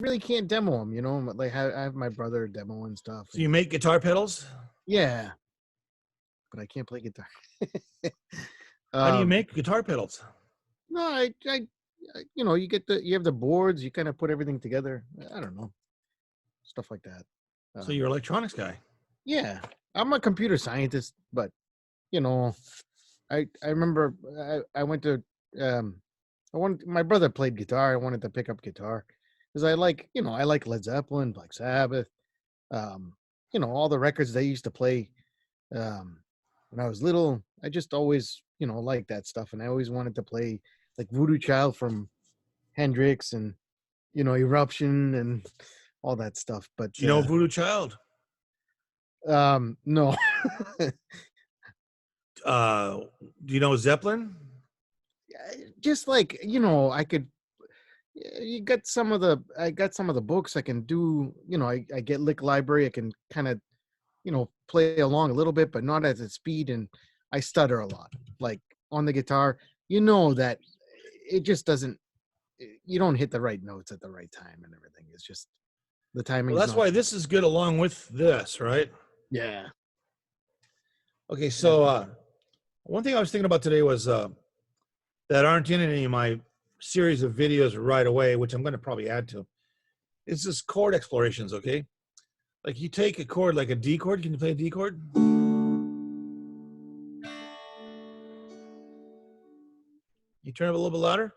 really can't demo them, you know. Like I have my brother demo and stuff, So and you make guitar pedals? yeah, but I can't play guitar. How do you um, make guitar pedals? no, you know, you have the boards, you kind of put everything together. I don't know, stuff like that. So you're Um, an electronics guy. yeah, I'm a computer scientist, but you know, I remember I went to um my brother played guitar. I wanted to pick up guitar because I like Led Zeppelin, Black Sabbath, um, all the records they used to play um when I was little. I just always, liked that stuff, and I always wanted to play like Voodoo Child from Hendrix and Eruption and all that stuff. But Do you know Voodoo Child? no. Uh, do you know Zeppelin? Just like, I could you got some of the I got some of the books I can do, I get Lick Library, I can kind of, play along a little bit, but not at the speed, and I stutter a lot. Like on the guitar, that it just doesn't you don't hit the right notes at the right time and everything. It's just the Well, timing's that's not. why this is good along with this, right? Yeah. Okay, Yeah. so one thing I was thinking about today was that aren't in any of my series of videos right away, which I'm going to probably add to. It's just chord explorations, okay? Like you take a chord like a D chord. Can you play a D chord? You turn it a little bit louder.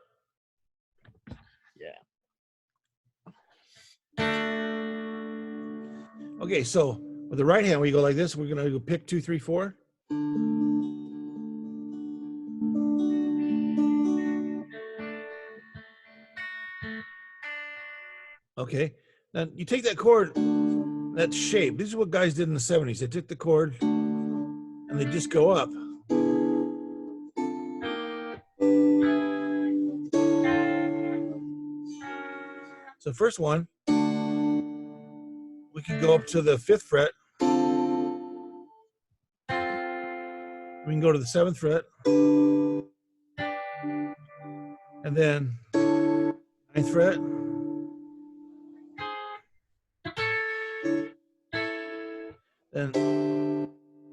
Okay, so with the right hand, we go like this. We're going to go pick 2, 3, 4. Okay, now you take that chord, that shape. This is what guys did in the 70s. They took the chord and they just go up. So first one, we can go up to the 5th fret. We can go to the 7th fret. And then 9th fret. Then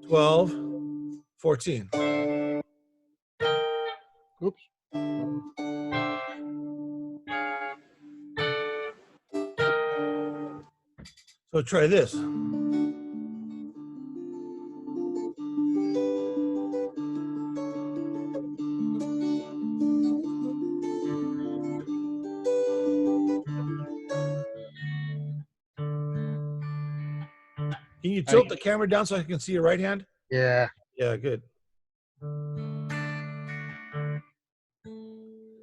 12, 14. Oops. So try this. Can you I tilt the camera down so I can see your right hand? Yeah. Yeah, good.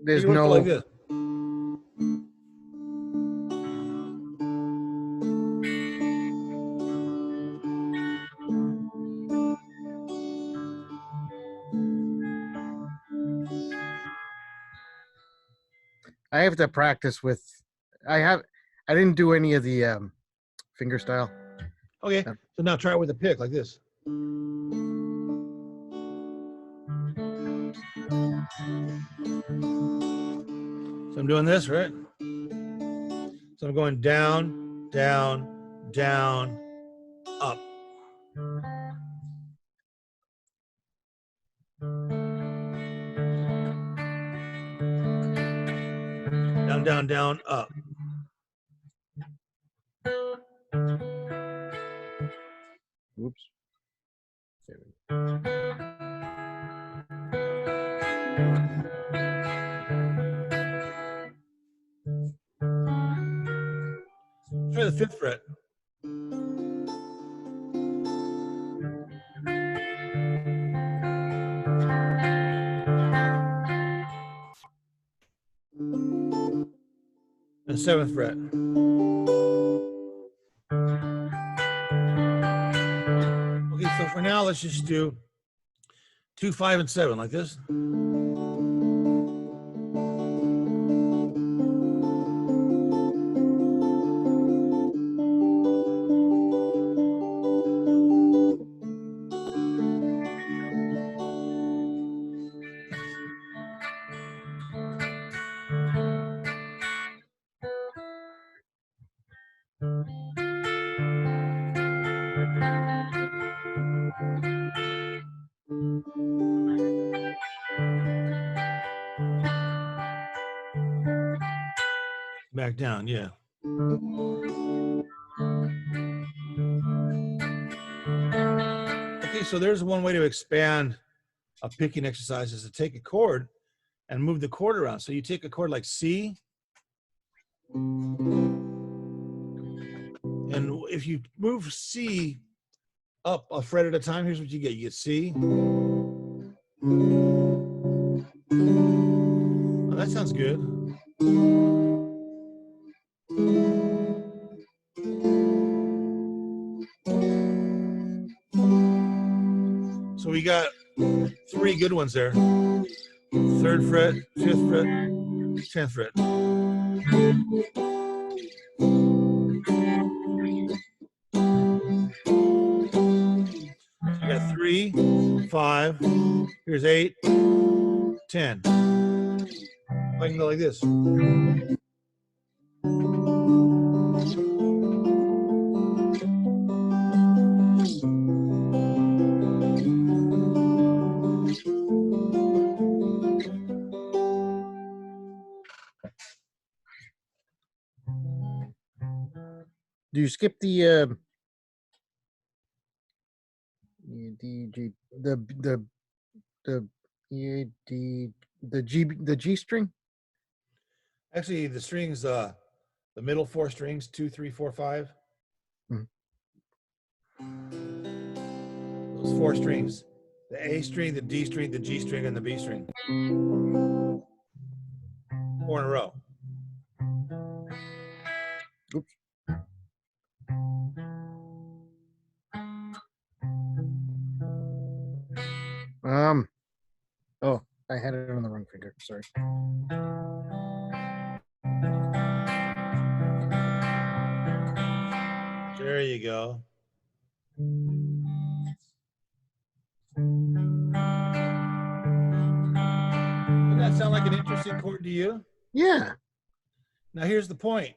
There's You want to go like no. this. I have to practice with. I have. I didn't do any of the finger style. Okay, so now try it with a pick like this. So I'm doing this, right? So I'm going down, down, down, up. Down, down, down, up. Oops. Try the 5th fret. And 7th fret. Okay, so for now, let's just do 2, 5, and 7 like this. Back down, yeah. Okay, so there's one way to expand a picking exercise is to take a chord and move the chord around. So you take a chord like C, and if you move C up a fret at a time, here's what you get. You get C. Oh, that sounds good. So we got 3 good ones there. 3rd fret, 5th fret, 10th fret. So you got 3, 5, here's 8, 10. I can go like this. Do you skip the the E, D, the G string? Actually, the strings, the middle 4 strings, 2, 3, 4, 5. Mhm. Those 4 strings. The A string, the D string, the G string, and the B string. 4 in a row. Oops. Oh, I had it on the wrong finger. Sorry. There you go. Doesn't that sound like an interesting chord to you? Yeah. Now, here's the point.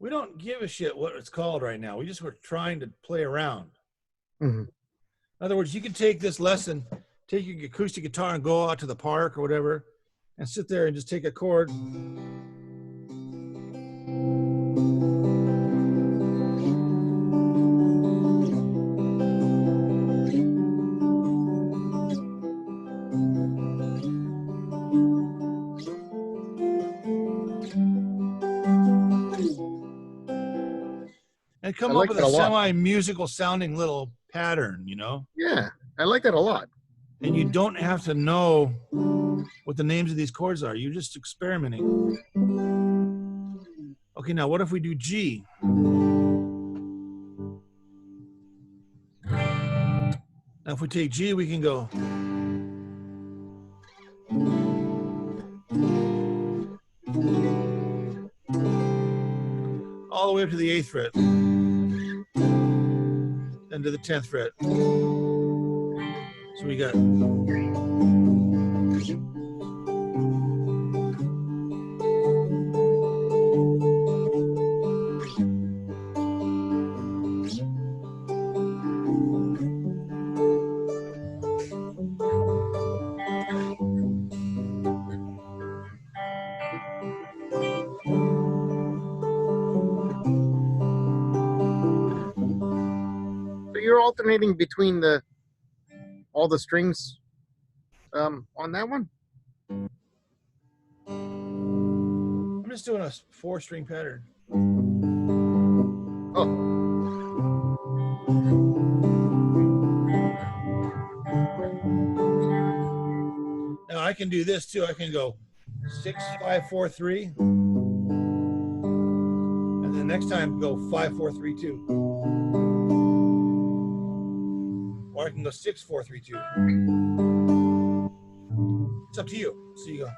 We don't give a shit what it's called right now. We're trying to play around. Mm-hmm. In other words, you can take this lesson, take your acoustic guitar and go out to the park or whatever, and sit there and just take a chord. And I come up like with that a a lot. semi-musical sounding little pattern, you know? Yeah, I like that a lot. And you don't have to know what the names of these chords are. You're just experimenting. Okay, now what if we do G? Now if we take G, we can go. All the way up to the 8th fret. Then to the 10th fret. So we got. So you're alternating between all the strings on that one? I'm just doing a 4-string pattern. Oh. Now I can do this too. I can go 6, 5, 4, 3. And then next time go 5, 4, 3, 2. Or I can go 6, 4, 3, 2. It's up to you. So you go.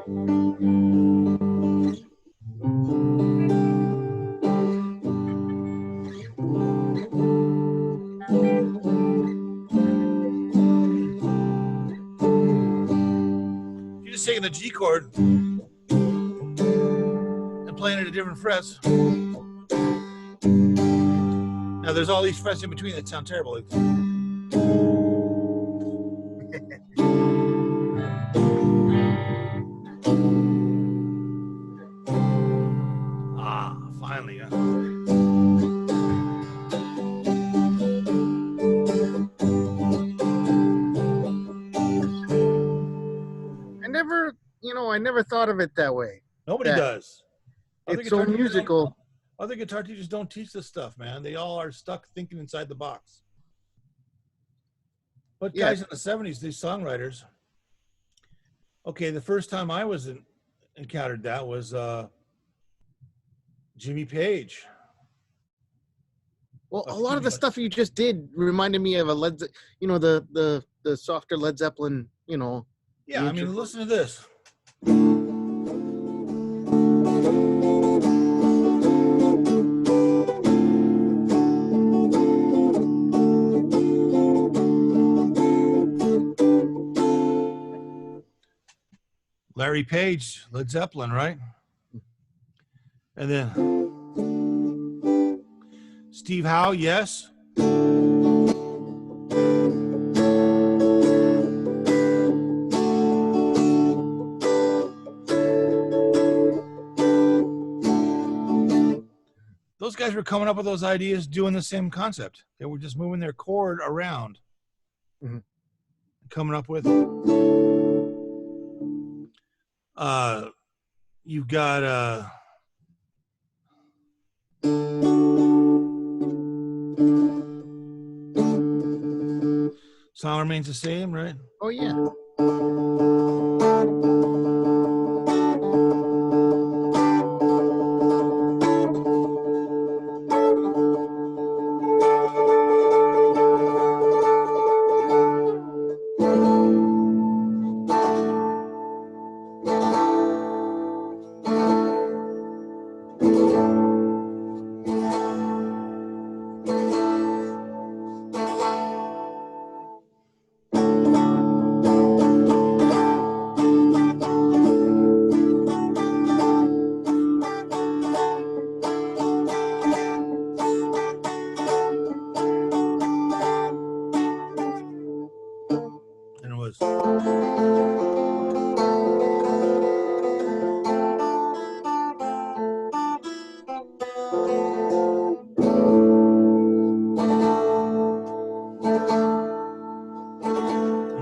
You're just taking the G chord and playing it at different frets. Now there's all these frets in between that sound terrible. Finally. I never thought of it that way. Nobody That does. it's so musical. Other guitar teachers don't teach this stuff, man. They all are stuck thinking inside the box. But guys in the 70s, these songwriters, okay, the first time I encountered that was Jimmy Page. Well, a lot of the stuff you just did reminded me of a the softer Led Zeppelin, Yeah, I mean, listen to this. Larry Page, Led Zeppelin, right? And then Steve Howe, yes. Those guys were coming up with those ideas doing the same concept. They were just moving their chord around. Mm-hmm. Coming up with you've got Song Remains the Same, right? Oh yeah. And it was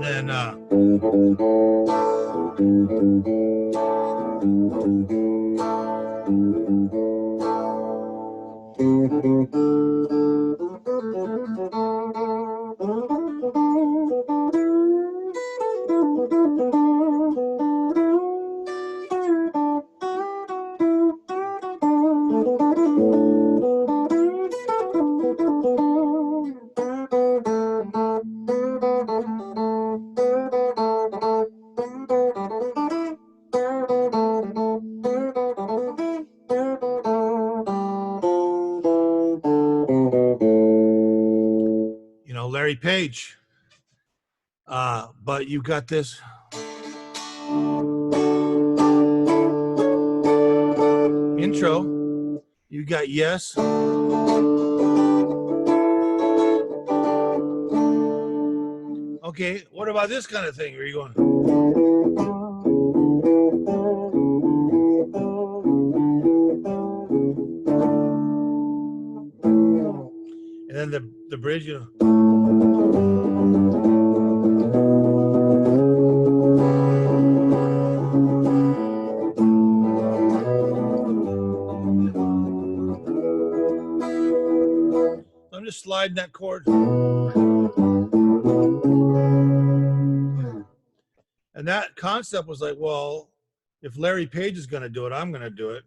then Larry Page. But you got this intro. You got yes. Okay, what about this kind of thing? Where are you going? And then the bridge, I'm just sliding that chord. And that concept was like, well, if Larry Page is going to do it, I'm going to do it.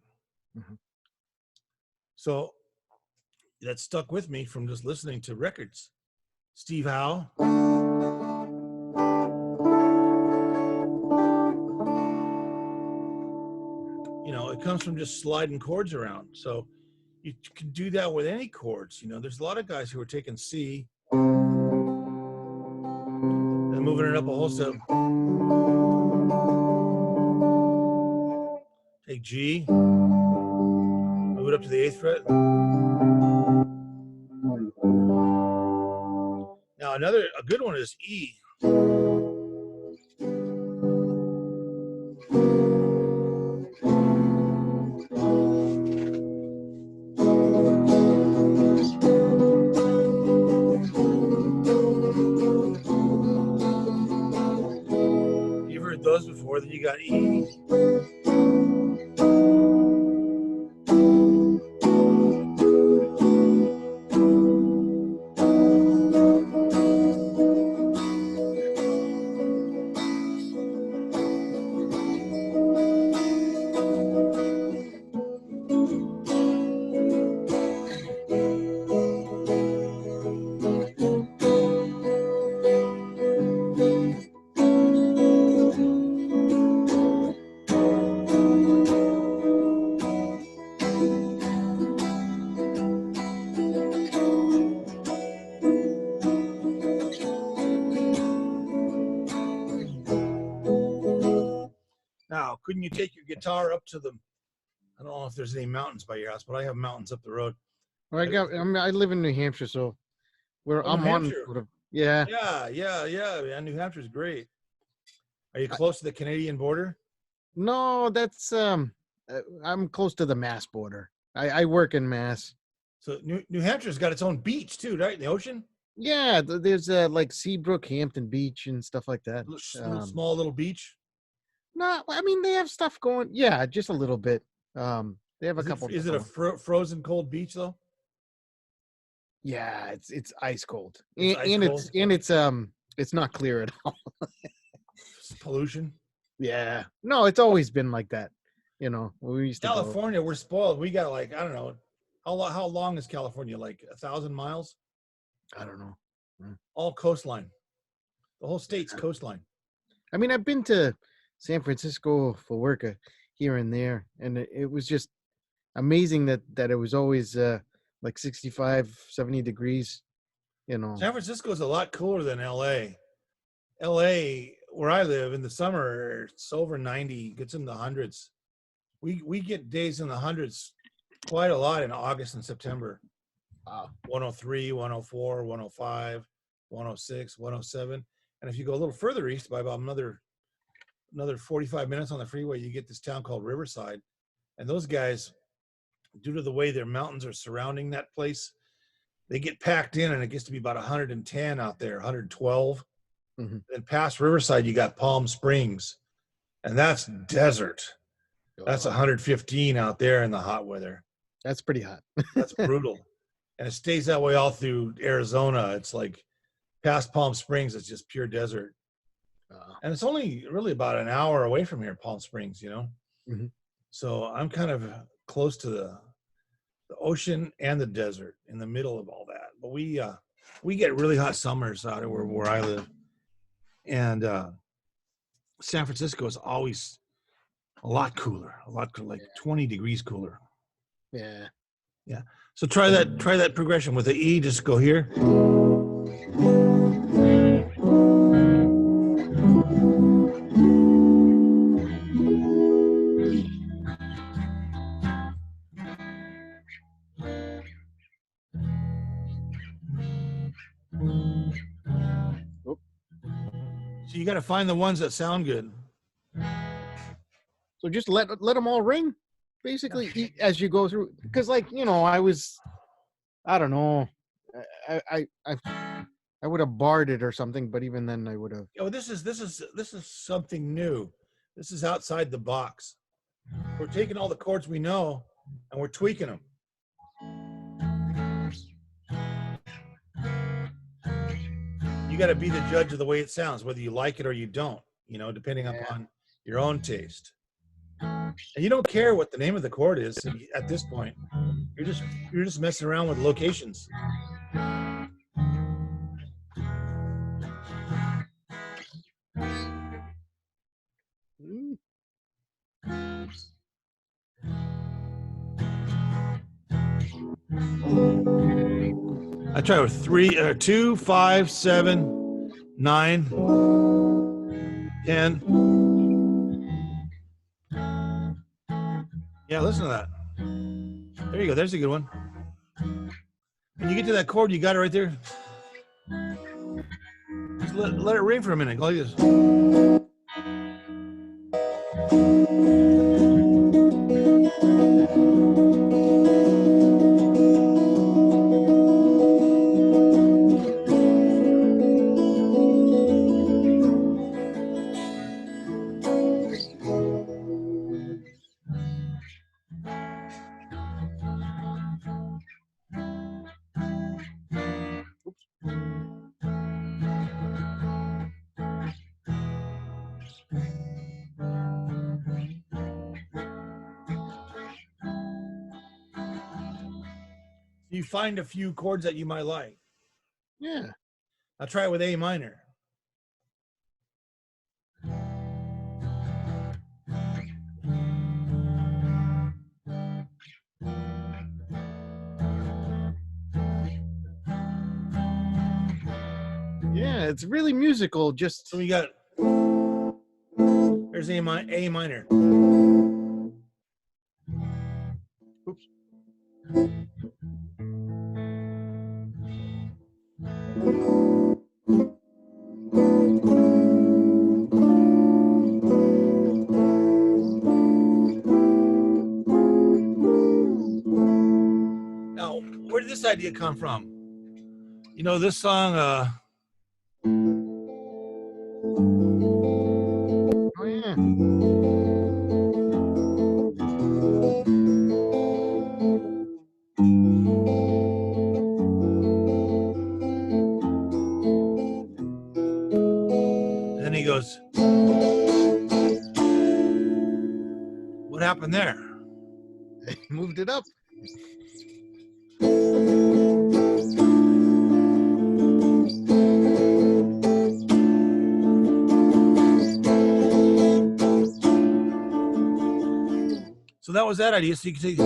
Mm-hmm. So that stuck with me from just listening to records. Steve Howe. it comes from just sliding chords around. So you can do that with any chords. There's a lot of guys who are taking C and moving it up a whole step. Take G, move it up to the 8th fret. Now a good one is E. You've heard those before. Then you got E. Now, couldn't you take your guitar up to the? I don't know if there's any mountains by your house, but I have mountains up the road. I live in New Hampshire, so Oh, New I'm on Hampshire. sort of, yeah. Yeah. New Hampshire's great. Are you close to the Canadian border? No, that's I'm close to the Mass border. I work in Mass. So New Hampshire's got its own beach too, right? In the ocean. Yeah, there's like Seabrook, Hampton Beach, and stuff like that. Small little beach. No, I mean they have stuff going. Yeah, just a little bit. They have a Is couple. it a frozen cold beach though? Yeah, it's ice cold, It's ice cold. it's not clear at all. It's pollution. Yeah, no, it's always been like that. We used to go. California, we're spoiled. We got like, I don't know, how long is California? Like 1,000 miles? I don't know. All coastline. The whole state's coastline. I mean, I've been to San Francisco for work here and there, and it was just amazing that it was always like 65, 70 degrees. San Francisco is a lot cooler than LA. LA, where I live in the summer, it's over 90, gets in the hundreds. We get days in the hundreds quite a lot in August and September. 103, 104, 105, 106, 107. And if you go a little further east by about another 45 minutes on the freeway, you get this town called Riverside. And those guys, due to the way their mountains are surrounding that place, they get packed in and it gets to be about 110 out there, 112. Mm-hmm. Then past Riverside, you got Palm Springs, and that's desert. That's 115 out there in the hot weather. That's pretty hot. That's brutal. And it stays that way all through Arizona. It's like past Palm Springs, it's just pure desert. And it's only really about an hour away from here, Palm Springs, Mm-hmm. So I'm kind of close to the ocean and the desert in the middle of all that. But we get really hot summers out of where I live. And San Francisco is always a lot cooler, like 20 degrees cooler. Yeah. Yeah. So try that progression with the E. Just go here. So you got to find the ones that sound good. So just let them all ring, basically, as you go through. Because, like, I don't know, I would have barred it or something, but even then, I would have. Oh, this is something new. This is outside the box. We're taking all the chords we know and we're tweaking them. You got to be the judge of the way it sounds, whether you like it or you don't, depending upon your own taste. And you don't care what the name of the chord is at this point. You're just messing around with locations. I try with 2, 5, 7, 9, 10. Yeah, listen to that. There you go. There's a good one. When you get to that chord, you got it right there. Just let it ring for a minute. Go like this. You find a few chords that you might like. Yeah. I'll try it with A minor. Yeah, it's really musical. Just So we got, there's A minor. Oops. Now, where did this idea come from? You know, this song, oh yeah. and then he goes, what happened there? Moved it up. So that was that idea. So you can take,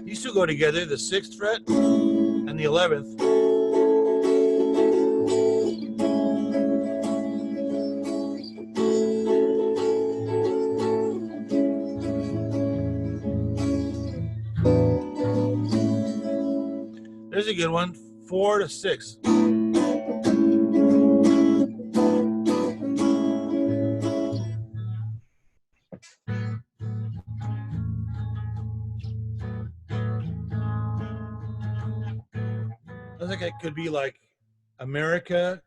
these two go together, the 6th fret and the 11th. There's a good one, 4 to 6. I think it could be like America,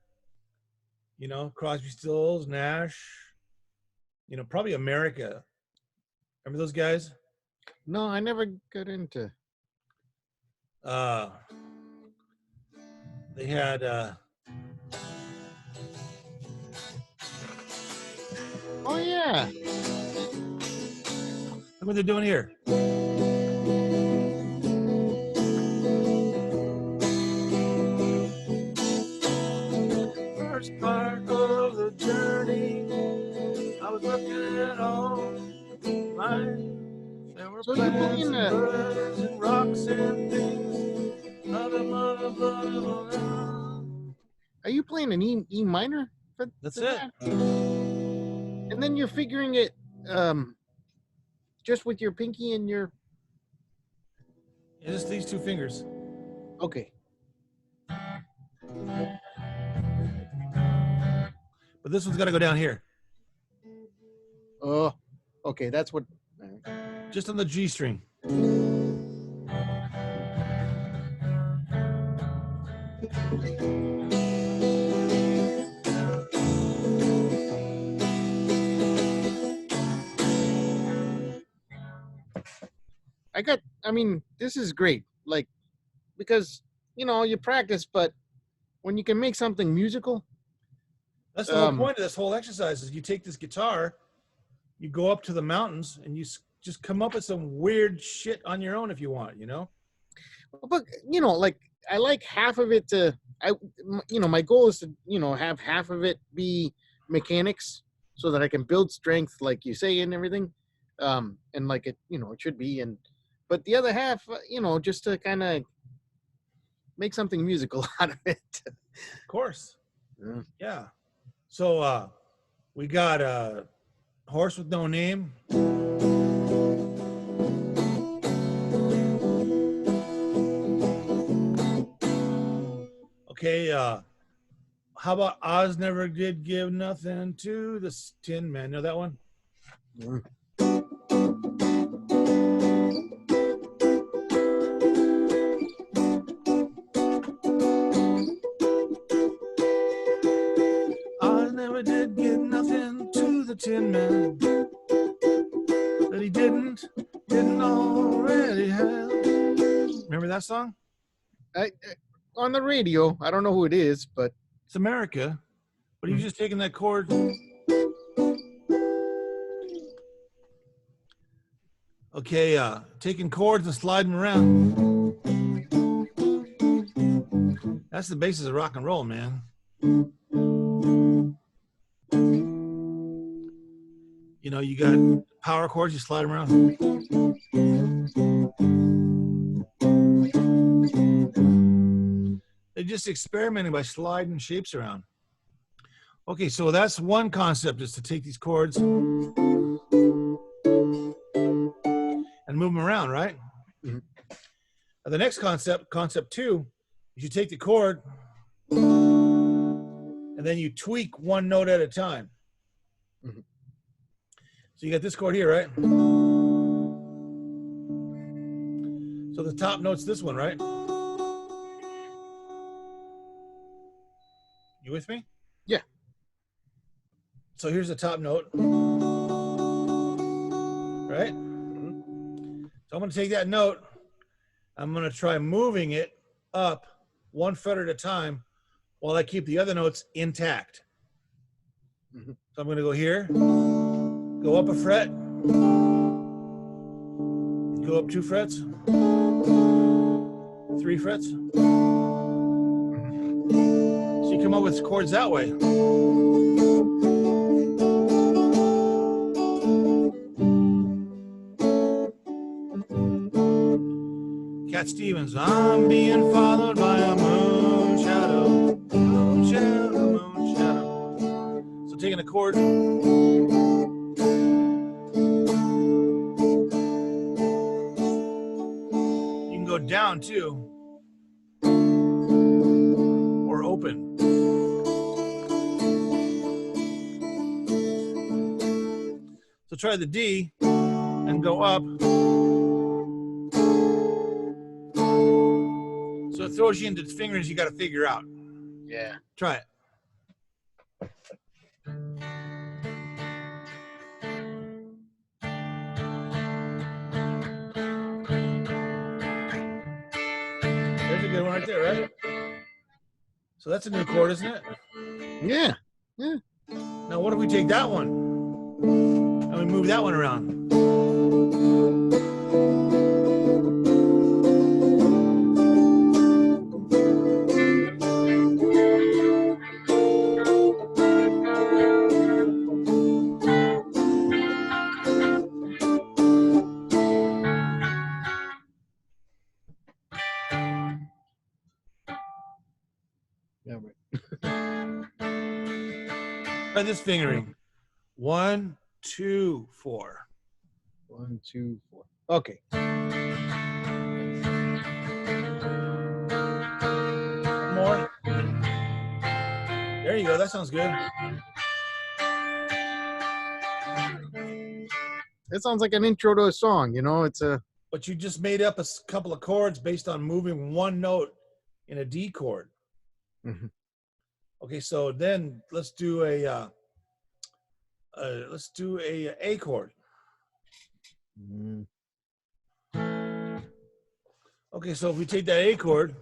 you know, Crosby, Stills, Nash, you know, probably America. Remember those guys? No, I never got into. They had Oh yeah. look what they're doing here. First part of the journey, I was looking at all mine. There were So you plants playing and birds and rocks and things. are you playing an E minor for That's it. that? And then you're figuring it just with your pinky and your It's just these 2 fingers. okay. But this one's got to go down here, Oh, okay, that's what just on the G string. I mean, this is great. Like because you know, you practice, but when you can make something musical, That's the whole point of this whole exercise is you take this guitar, you go up to the mountains, and you just come up with some weird shit on your own if you want, you know? but you know, like I like half of it to my goal is to have half of it be mechanics so that I can build strength like you say and everything, and like it should be, and but the other half, just to kind of make something musical out of it. Of course. Yeah. Yeah. So we got a horse with no name. Okay, how about Oz never did give nothing to the Tin Man? Know that one? Yeah. Oz never did give nothing to the Tin Man that he didn't already have. Remember that song? On the radio, I don't know who it is, but It's America, but he was just taking that chord. Okay, taking chords and sliding them around. That's the basis of rock and roll, man. You got power chords, you slide them around. They're just experimenting by sliding shapes around. Okay, so that's one concept, is to take these chords and move them around, right? Mm-hmm. The next concept 2, is you take the chord and then you tweak one note at a time. Mm-hmm. So you got this chord here, right? So the top note's this one, right? You with me? Yeah. So here's the top note, right? Mm-hmm. So I'm going to take that note, I'm going to try moving it up one fret at a time while I keep the other notes intact. Mm-hmm. So I'm going to go here, go up a fret, go up 2 frets, 3 frets. So you come up with chords that way. Cat Stevens, I'm being followed by a moon shadow, moon shadow, moon shadow. So taking a chord, you can go down too, or open. So try the D and go up. So it throws you into fingers you got to figure out. Yeah. Try it. There's a good one right there, right? So that's a new chord, isn't it? Yeah. Yeah. Now what if we take that one and we move that one around? Yeah. Right. Try this fingering. 1, 2, 4. 1, 2, 4. Okay. More. There you go. That sounds good. It sounds like an intro to a song. It's a. But you just made up a couple of chords based on moving one note in a D chord. Mm-hmm. Okay, so then let's do a A chord. Mm-hmm. Okay, so if we take that A chord,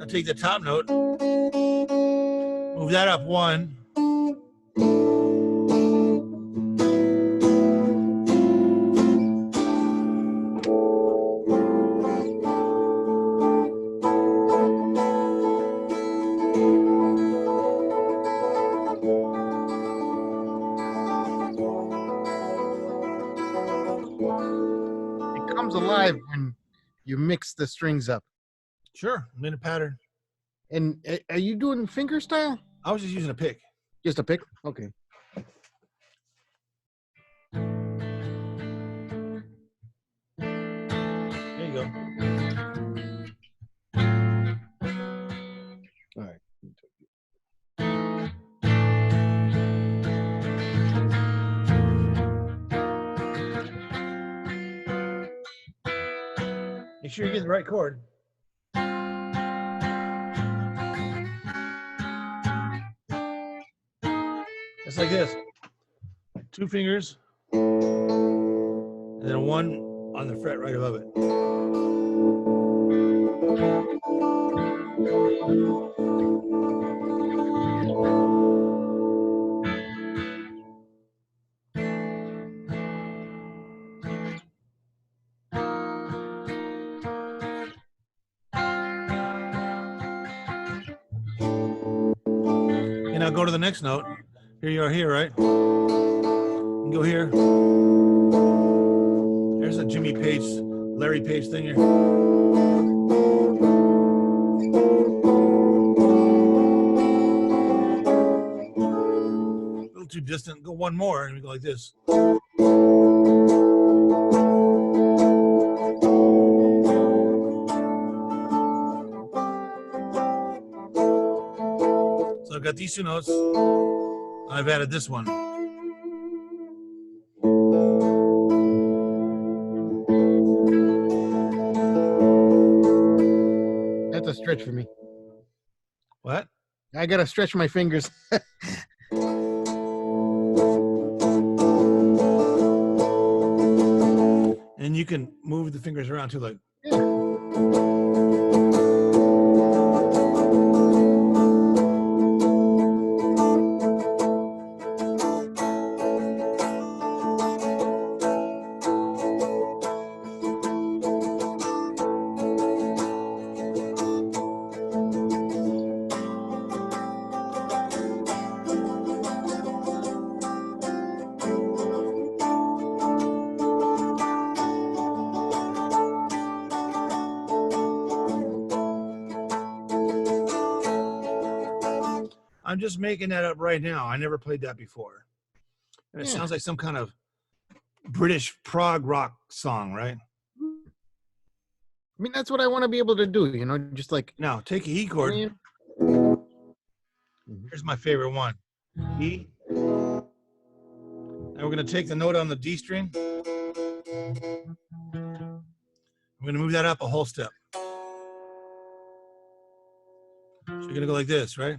I'll take the top note, move that up one. It comes alive when you mix the strings up. Sure, I'm in a pattern. And are you doing finger style? I was just using a pick. Just a pick? Okay. There you go. All right. Make sure you get the right chord. It's like this. 2 fingers, and then 1 on the fret right above it. And now go to the next note. Here you are here, right? And go here. There's a Jimmy Page, Larry Page thing here. A little too distant. Go 1 more, and we go like this. So I've got these 2 notes. I've added this one. That's a stretch for me. What? I got to stretch my fingers. And you can move the fingers around too, like. Yeah. I'm just making that up right now. I never played that before. And it Yeah. sounds like some kind of British prog rock song, right? I mean, that's what I want to be able to do, you know, just like. Now, take a E chord. Here's my favorite one. E. Now we're going to take the note on the D string. I'm going to move that up a whole step. So you're going to go like this, right?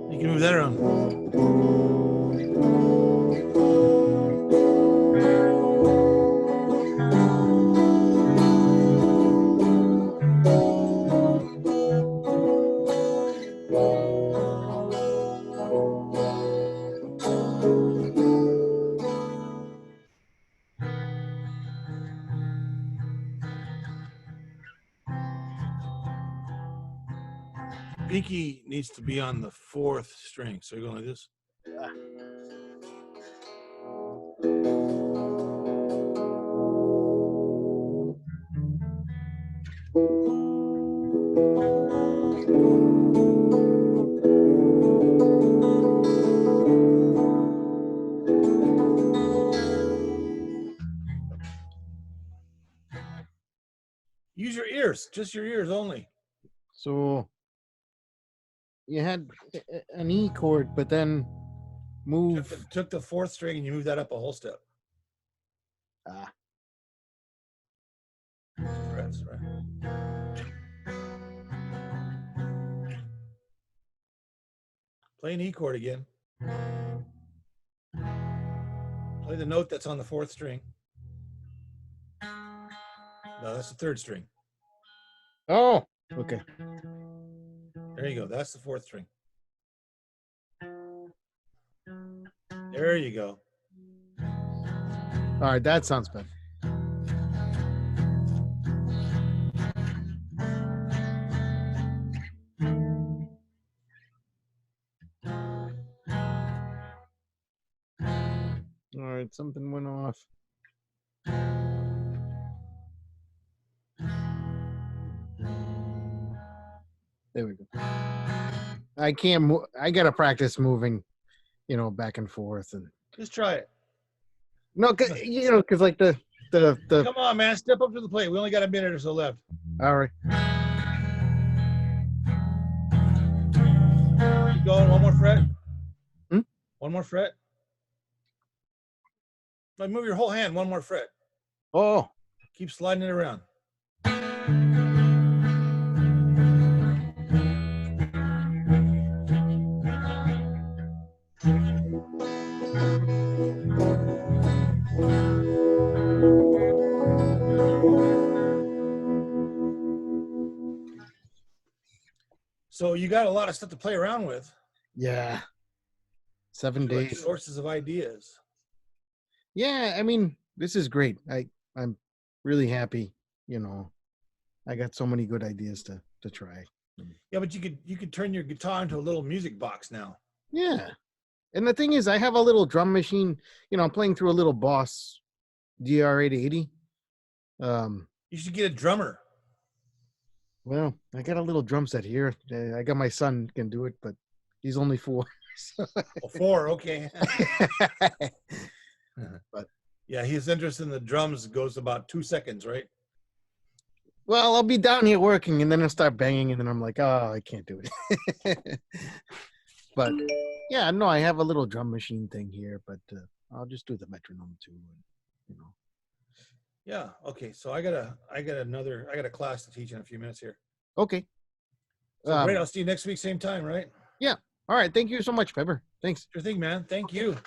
You can move that around. Pinky needs to be on the 4th string. So you're going like this. Use your ears, just your ears only. So you had an E chord, but then move. Took the 4th string and you move that up a whole step. Ah. Frets, right? Play an E chord again. Play the note that's on the 4th string. No, that's the 3rd string. Oh, okay. There you go. That's the 4th string. There you go. All right, that sounds better. All right, something went off. There we go. I can't move. I gotta practice moving, back and forth, and Just try it. no, because like the. Come on, man. Step up to the plate. We only got a minute or so left. All right. Keep going. One more fret. Hmm? One more fret. Like, move your whole hand. One more fret. Oh. Keep sliding it around. So you got a lot of stuff to play around with. Yeah. 7 Like days. sources of ideas. Yeah, I mean, this is great. I'm really happy. I got so many good ideas to try. Yeah, but you could turn your guitar into a little music box now. Yeah, and the thing is, I have a little drum machine. I'm playing through a little Boss DR880. You should get a drummer. Well, I got a little drum set here. I got my son can do it, but he's only 4. So. Oh, 4, okay. But yeah, his interest in the drums goes about 2 seconds, right? well, I'll be down here working, and then I'll start banging, and then I'm like, oh, I can't do it. But yeah, no, I have a little drum machine thing here, but I'll just do the metronome too. Yeah. Okay. So I got a class to teach in a few minutes here. Okay. So great. I'll see you next week, same time, right? Yeah. All right. Thank you so much, Pepper. Thanks. Sure thing, man. Thank you.